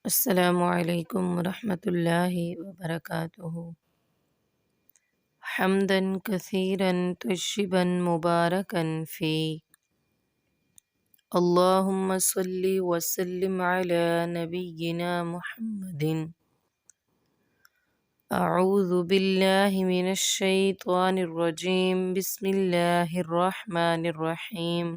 السلام علیکم ورحمۃ اللہ وبرکاتہ۔ حمداً کثیراً طیباً مبارکاً فی، اللہم صلی وسلم علی نبینا محمد۔ اعوذ باللہ من الشیطان الرجیم، بسم اللہ الرحمن الرحیم۔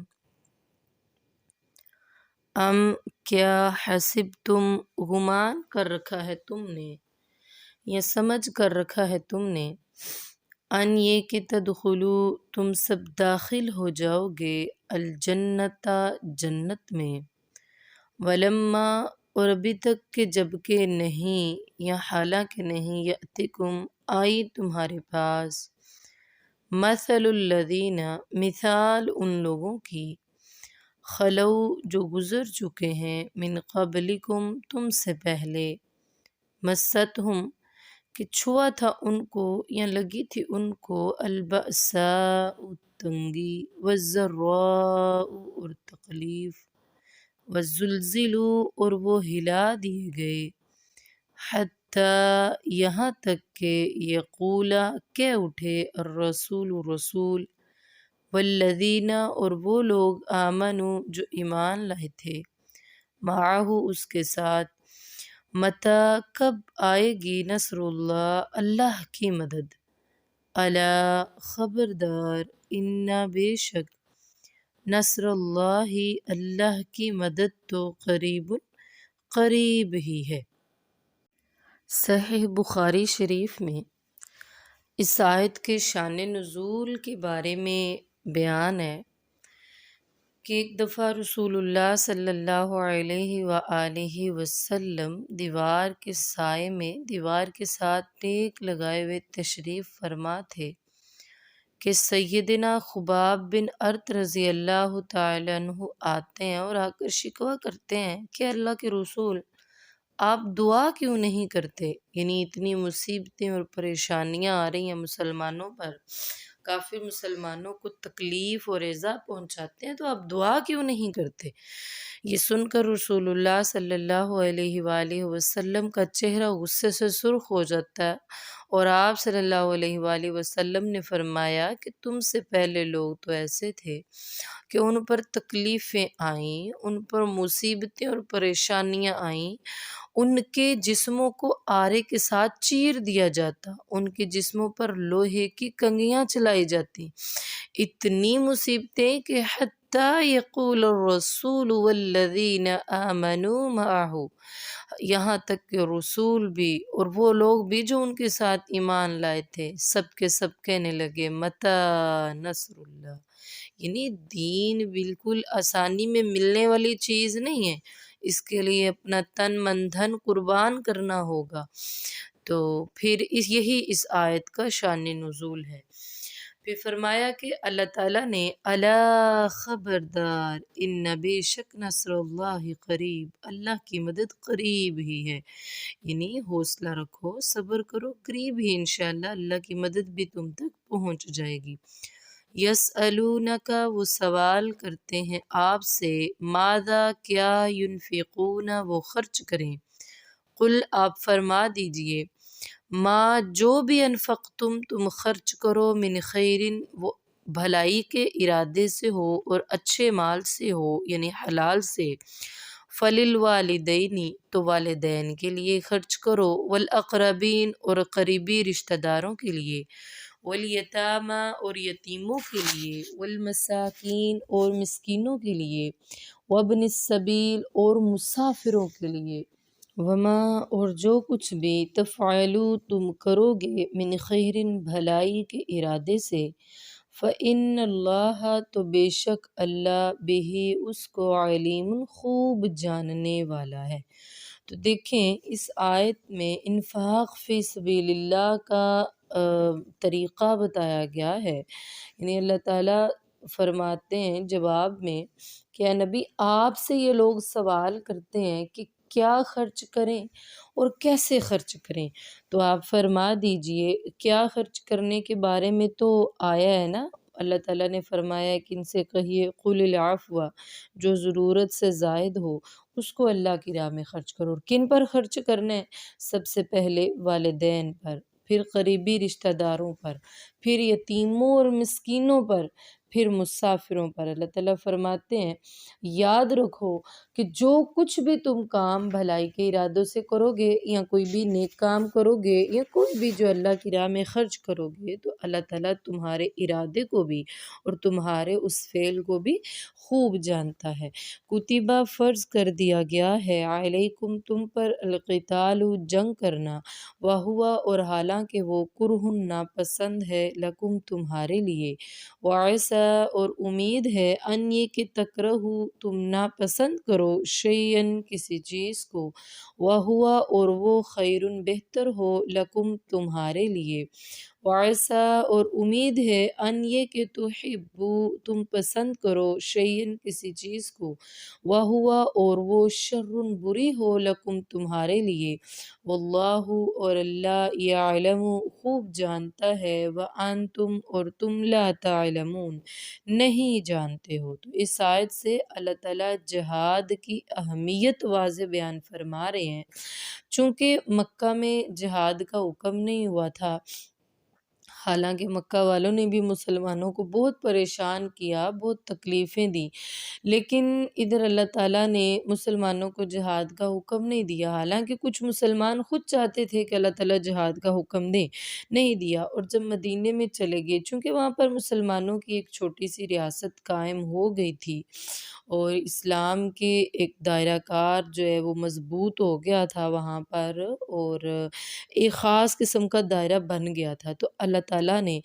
کیا حسبتم، گمان کر رکھا ہے تم نے یا سمجھ کر رکھا ہے تم نے، ان یہ کہ تدخلو، تم سب داخل ہو جاؤ گے، الجنت، جنت میں، ولما، اور ابھی تک کہ جب کہ نہیں یا حالانکہ نہیں، یأتکم، آئی تمہارے پاس، مثل الذین، مثال ان لوگوں کی، خلو، جو گزر چکے ہیں، من قبلکم، تم سے پہلے، مستہم، کہ چھوا تھا ان کو یا لگی تھی ان کو، البأساء، تنگی، والضراء، اور تکلیف، والزلزلوا، اور وہ ہلا دیے گئے، حتیٰ، یہاں تک کہ، یقولا، کہہ اٹھے، الرسول، رسول، والذین، اور وہ لوگ، آمنوا، جو ایمان لائے تھے، معہ، اس کے ساتھ، متی، کب آئے گی، نصر اللہ، اللہ کی مدد، الا، خبردار، ان، بے شک، نصر اللہ، اللہ کی مدد تو قریب، قریب ہی ہے۔ صحیح بخاری شریف میں اس آیت کے شان نزول کے بارے میں بیان ہے کہ ایک دفعہ رسول اللہ صلی اللہ علیہ وآلہ وسلم دیوار کے سائے میں، دیوار کے ساتھ ٹیک لگائے ہوئے تشریف فرما تھے کہ سیدنا خباب بن ارت رضی اللہ تعالیٰ عنہ آتے ہیں اور آ کر شکوہ کرتے ہیں کہ اللہ کے رسول، آپ دعا کیوں نہیں کرتے؟ یعنی اتنی مصیبتیں اور پریشانیاں آ رہی ہیں مسلمانوں پر، کافر مسلمانوں کو تکلیف اور ایذا پہنچاتے ہیں، تو آپ دعا کیوں نہیں کرتے؟ یہ سن کر رسول اللہ صلی اللہ علیہ وآلہ وسلم کا چہرہ غصے سے سرخ ہو جاتا ہے، اور آپ صلی اللہ علیہ وآلہ وسلم نے فرمایا کہ تم سے پہلے لوگ تو ایسے تھے کہ ان پر تکلیفیں آئیں، ان پر مصیبتیں اور پریشانیاں آئیں، ان کے جسموں کو آرے کے ساتھ چیر دیا جاتا، ان کے جسموں پر لوہے کی کنگھیاں چلائی جاتی، اتنی مصیبتیں کہ حتیٰ یقول الرسول والذین آمنوا معہ، یہاں تک کہ رسول بھی اور وہ لوگ بھی جو ان کے ساتھ ایمان لائے تھے، سب کے سب کہنے لگے، متی نصر اللہ، یعنی دین بالکل آسانی میں ملنے والی چیز نہیں ہے، اس کے لیے اپنا تن من دھن قربان کرنا ہوگا۔ تو پھر یہی اس آیت کا شان نزول ہے۔ پھر فرمایا کہ اللہ تعالیٰ نے، الا، خبردار، ان، بے شک، نصر اللہ قریب، اللہ کی مدد قریب ہی ہے، یعنی حوصلہ رکھو، صبر کرو، قریب ہی انشاءاللہ اللہ کی مدد بھی تم تک پہنچ جائے گی۔ یسألونک، وہ سوال کرتے ہیں آپ سے، ماذا، کیا، ینفقون، وہ خرچ کریں، قل، آپ فرما دیجئے، ما، جو بھی، انفقتم، تم خرچ کرو، من خیرن، وہ بھلائی کے ارادے سے ہو اور اچھے مال سے ہو، یعنی حلال سے، فللوالدین، تو والدین کے لیے خرچ کرو، والاقربین، اور قریبی رشتہ داروں کے لیے، والیتامی، اور یتیموں کے لیے، والمساکین، اور مسکینوں کے لیے، وابن السبیل، اور مسافروں کے لیے، وما، اور جو کچھ بھی، تفعلوا، تم کرو گے، من خیرن، بھلائی کے ارادے سے، فإن اللہ، تو بے شک اللہ، بہ، اس کو، علیم، خوب جاننے والا ہے۔ تو دیکھیں اس آیت میں انفاق فی سبیل اللہ کا طریقہ بتایا گیا ہے، یعنی اللہ تعالیٰ فرماتے ہیں جواب میں کہ اے نبی، آپ سے یہ لوگ سوال کرتے ہیں کہ کیا خرچ کریں اور کیسے خرچ کریں، تو آپ فرما دیجئے، کیا خرچ کرنے کے بارے میں تو آیا ہے نا، اللہ تعالیٰ نے فرمایا ہے کہ ان سے کہیے قل العفو، جو ضرورت سے زائد ہو اس کو اللہ کی راہ میں خرچ کرو۔ اور کن پر خرچ کرنا ہے؟ سب سے پہلے والدین پر، پھر قریبی رشتہ داروں پر، پھر یتیموں اور مسکینوں پر، پھر مسافروں پر۔ اللہ تعالیٰ فرماتے ہیں یاد رکھو کہ جو کچھ بھی تم کام بھلائی کے ارادوں سے کرو گے یا کوئی بھی نیک کام کرو گے یا کوئی بھی جو اللہ کی راہ میں خرچ کرو گے تو اللہ تعالیٰ تمہارے ارادے کو بھی اور تمہارے اس فعل کو بھی خوب جانتا ہے۔ کتبہ فرض کر دیا گیا ہے علیکم تم پر القتال جنگ کرنا، وہوا اور حالانکہ وہ کرہن ناپسند ہے لکم تمہارے لیے، وعسیٰ اور امید ہے ان یہ کہ تکرہو تم ناپسند کرو شیئن کسی چیز کو، وہوا اور وہ خیرن بہتر ہو لکم تمہارے لیے، وعسیٰ اور امید ہے ان یہ کہ تحبو تم پسند کرو شیئن کسی چیز کو، وہوا اور وہ شرن بری ہو لکم تمہارے لیے، واللہ اور اللہ یعلم خوب جانتا ہے، وانتم اور تم لا تعلمون نہیں جانتے ہو۔ تو اس آیت سے اللہ تعالیٰ جہاد کی اہمیت واضح بیان فرما رہے ہیں۔ چونکہ مکہ میں جہاد کا حکم نہیں ہوا تھا، حالانکہ مکہ والوں نے بھی مسلمانوں کو بہت پریشان کیا، بہت تکلیفیں دی، لیکن ادھر اللہ تعالیٰ نے مسلمانوں کو جہاد کا حکم نہیں دیا، حالانکہ کچھ مسلمان خود چاہتے تھے کہ اللہ تعالیٰ جہاد کا حکم دیں، نہیں دیا۔ اور جب مدینے میں چلے گئے، چونکہ وہاں پر مسلمانوں کی ایک چھوٹی سی ریاست قائم ہو گئی تھی اور اسلام کے ایک دائرہ کار جو ہے وہ مضبوط ہو گیا تھا وہاں پر، اور ایک خاص قسم کا دائرہ بن گیا تھا، تو اللہ تعالیٰ نے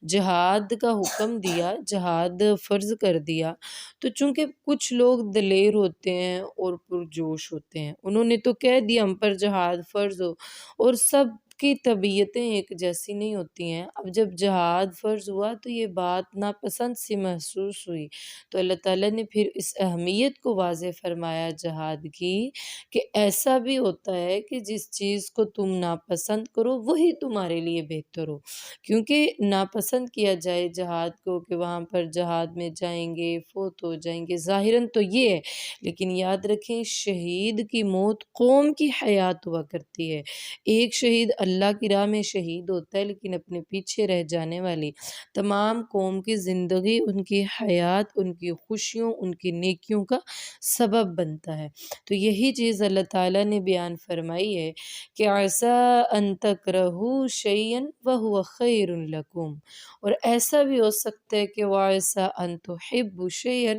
جہاد کا حکم دیا، جہاد فرض کر دیا۔ تو چونکہ کچھ لوگ دلیر ہوتے ہیں اور پرجوش ہوتے ہیں، انہوں نے تو کہہ دیا ہم پر جہاد فرض ہو، اور سب کی طبیعتیں ایک جیسی نہیں ہوتی ہیں۔ اب جب جہاد فرض ہوا تو یہ بات ناپسند سی محسوس ہوئی، تو اللہ تعالیٰ نے پھر اس اہمیت کو واضح فرمایا جہاد کی، کہ ایسا بھی ہوتا ہے کہ جس چیز کو تم ناپسند کرو وہی تمہارے لیے بہتر ہو، کیونکہ ناپسند کیا جائے جہاد کو کہ وہاں پر جہاد میں جائیں گے فوت ہو جائیں گے، ظاہراً تو یہ ہے، لیکن یاد رکھیں شہید کی موت قوم کی حیات ہوا کرتی ہے۔ ایک شہید اللہ کی راہ میں شہید ہوتا ہے، لیکن اپنے پیچھے رہ جانے والی تمام قوم کی زندگی، ان کی حیات، ان کی خوشیوں، ان کی نیکیوں کا سبب بنتا ہے۔ تو یہی چیز اللہ تعالیٰ نے بیان فرمائی ہے کہ عسیٰ ان تکرہوا شیئا وہو خیر لکم، اور ایسا بھی ہو سکتا ہے کہ وعسیٰ ان تحبوا شیئا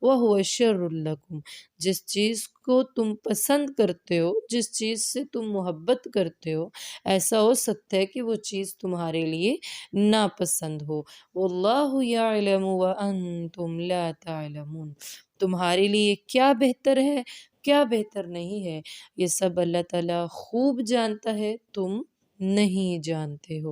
وہو شر لکم، جس چیز کو تم پسند کرتے ہو، جس چیز سے تم محبت کرتے ہو، ایسا ہو سکتا ہے کہ وہ چیز تمہارے لیے ناپسند ہو۔ واللہ یعلم وانتم لا تعلمون، تمہارے لیے کیا بہتر ہے کیا بہتر نہیں ہے، یہ سب اللہ تعالیٰ خوب جانتا ہے، تم نہیں جانتے ہو۔